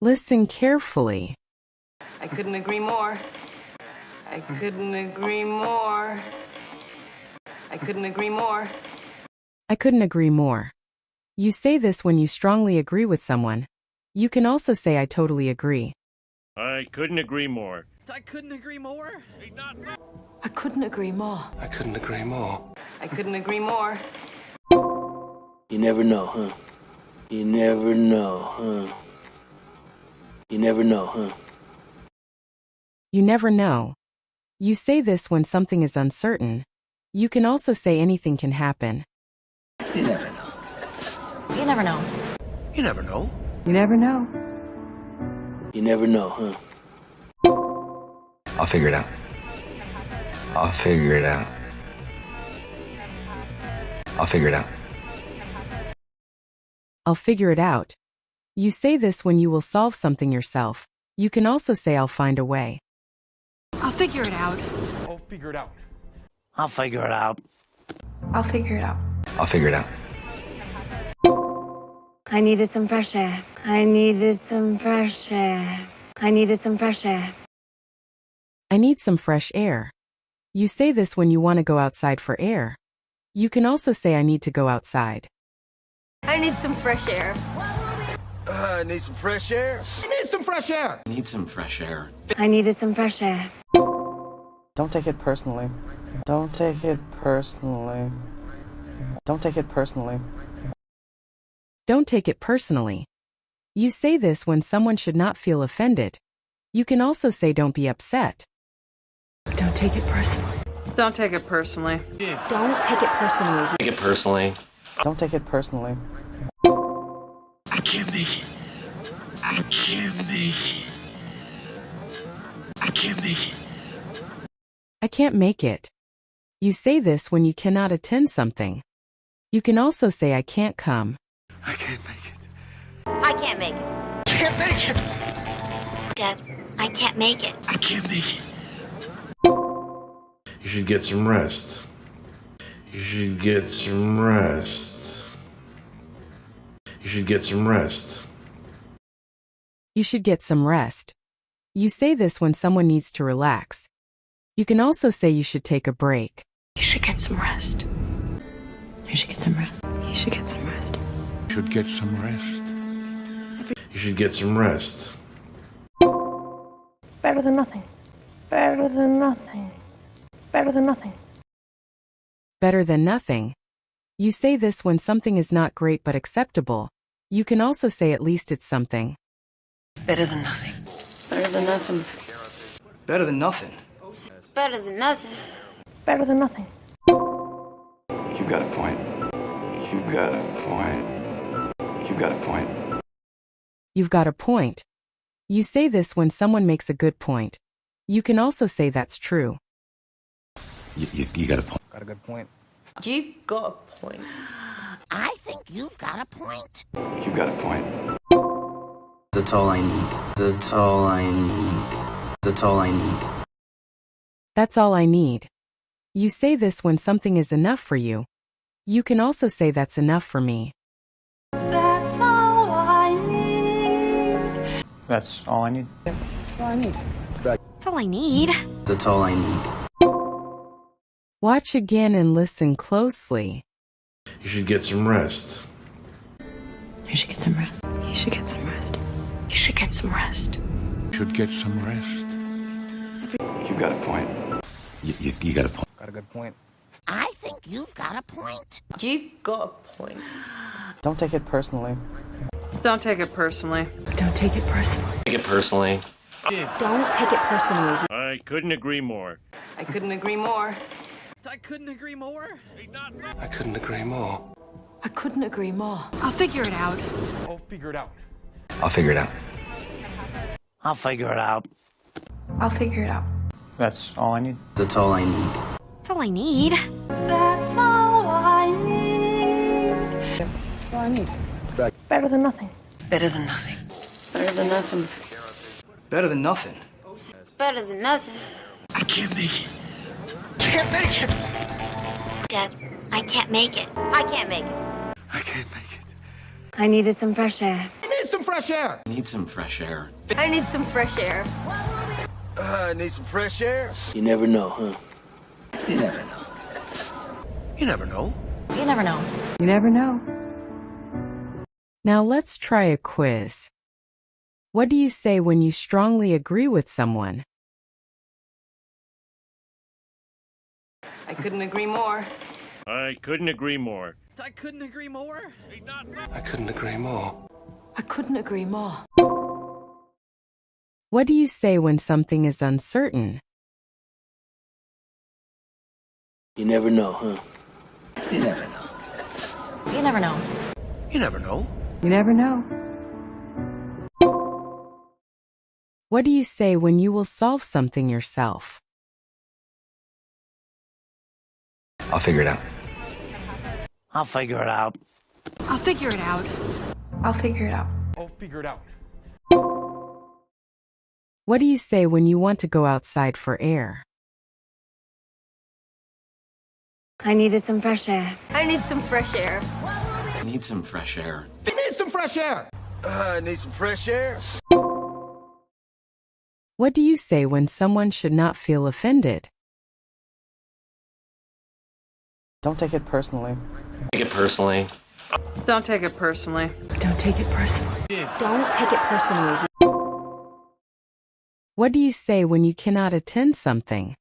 Listen carefully. I couldn't agree more. I couldn't agree more. I couldn't agree more. I couldn't agree more. You say this when you strongly agree with someone. You can also say I totally agree. I couldn't agree more. I couldn't agree more. I couldn't agree more. I couldn't agree more. I couldn't agree more. You never know, huh? You never know, huh? You never know, huh? You never know. You say this when something is uncertain. You can also say anything can happen. You never know. You never know. You never know. You never know. You never know, huh? I'll figure it out. I'll figure it out. I'll figure it out. I'll figure it out. You say this when you will solve something yourself. You can also say I'll find a way. I'll figure it out. I'll figure it out. I'll figure it out. I'll figure it out. I'll figure it out. I needed some fresh air. I needed some fresh air. I needed some fresh air. I need some fresh air. You say this when you want to go outside for air. You can also say I need to go outside. I need some fresh air. I need some fresh air. Need some fresh air. Need some fresh air. I needed some fresh air. Don't take it personally. Don't take it personally. Don't take it personally. Don't take it personally. You say this when someone should not feel offended. You can also say don't be upset. Don't take it personally. Don't take it personally. Don't take it personally. Take it personally. Don't take it personally. I can't make it. I can't make it. I can't make it. I can't make it. You say this when you cannot attend something. You can also say I can't come. I can't make it. I can't make it. Can't make it. Deb, I can't make it. I can't make it. You should get some rest. You should get some rest. You should get some rest. You should get some rest. You say this when someone needs to relax. You can also say you should take a break. You should get some rest. You should get some rest. You should get some rest. Should get some rest. You should get some rest. Better than nothing. Better than nothing. Better than nothing. Better than nothing. You say this when something is not great but acceptable. You can also say at least it's something. Better than nothing. Better than nothing. Better than nothing. Better than nothing. Better than nothing. You got a point. You got a point. You got a point. You've got a point. You say this when someone makes a good point. You can also say that's true. You got a point. Got a good point. You've got a point. I think you've got a point. You got a point. That's all I need. That's all I need. That's all I need. That's all I need. You say this when something is enough for you. You can also say that's enough for me. That's all I need. That's all I need. That's all I need. That's all I need. That's all I need. Watch again and listen closely. You should get some rest. You should get some rest. You should get some rest. You should get some rest. Should get some rest. You got a point. You got a point. Got a good point. I think you've got a point. You've got a point. Don't take it personally. Don't take it personally. Don't take it personally. Take it personally. Don't take it personally. I couldn't agree more. I couldn't agree more. I couldn't agree more. I couldn't agree more. I couldn't agree more. I'll figure it out. I'll figure it out. I'll figure it out. I'll figure it out. I'll figure it out. That's all I need. That's all I need. That's all I need. That's all I need. That's all I need. Better than nothing. Better than nothing. Better than nothing. Better than nothing. Better than nothing. I can't make it. Can't make it. Deb, I can't make it. I can't make it. I can't make it. I needed some fresh air. Need need some fresh air. Need some fresh air. I need some fresh air. Need some fresh air. You never know, huh? You never know. You never know. You never know. Now let's try a quiz. What do you say when you strongly agree with someone? I couldn't agree more. I couldn't agree more. I couldn't agree more. I couldn't agree more. I couldn't agree more. What do you say when something is uncertain? You never know, huh? You never know. You never know. You never know. You never know. What do you say when you will solve something yourself? I'll figure it out. I'll figure it out. I'll figure it out. I'll figure it out. I'll figure it out. What do you say when you want to go outside for air? I needed some fresh air. I need some fresh air. I need some fresh air. I need some fresh air. I need some fresh air. What do you say when someone should not feel offended? Don't take it personally. Take it personally. Don't take it personally. Don't take it personally. Don't take it personally. What do you say when you cannot attend something?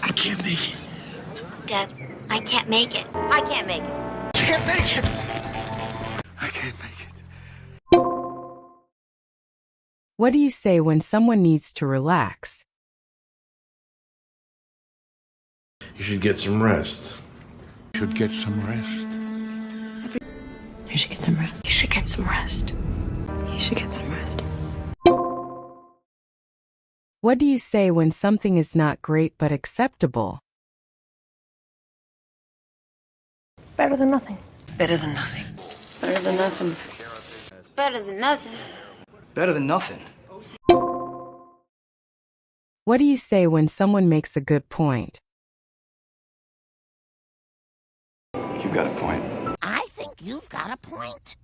I can't make it. Dad, I can't make it. I can't make it. Can't make it. I can't make it. What do you say when someone needs to relax? You should get some rest. You should get some rest. You should get some rest. You should get some rest. You should get some rest. What do you say when something is not great but acceptable? Better than nothing. Better than nothing. Better than nothing. Better than nothing. Better than nothing. What do you say when someone makes a good point? You've got a point. I think you've got a point.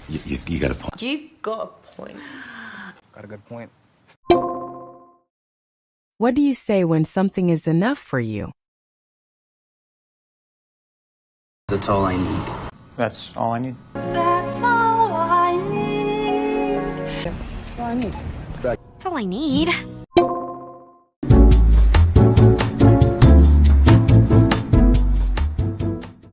You got a point. You've got a point. Got a good point. What do you say when something is enough for you? That's all I need. That's all I need. That's all I need. That's all I need. That's all I need.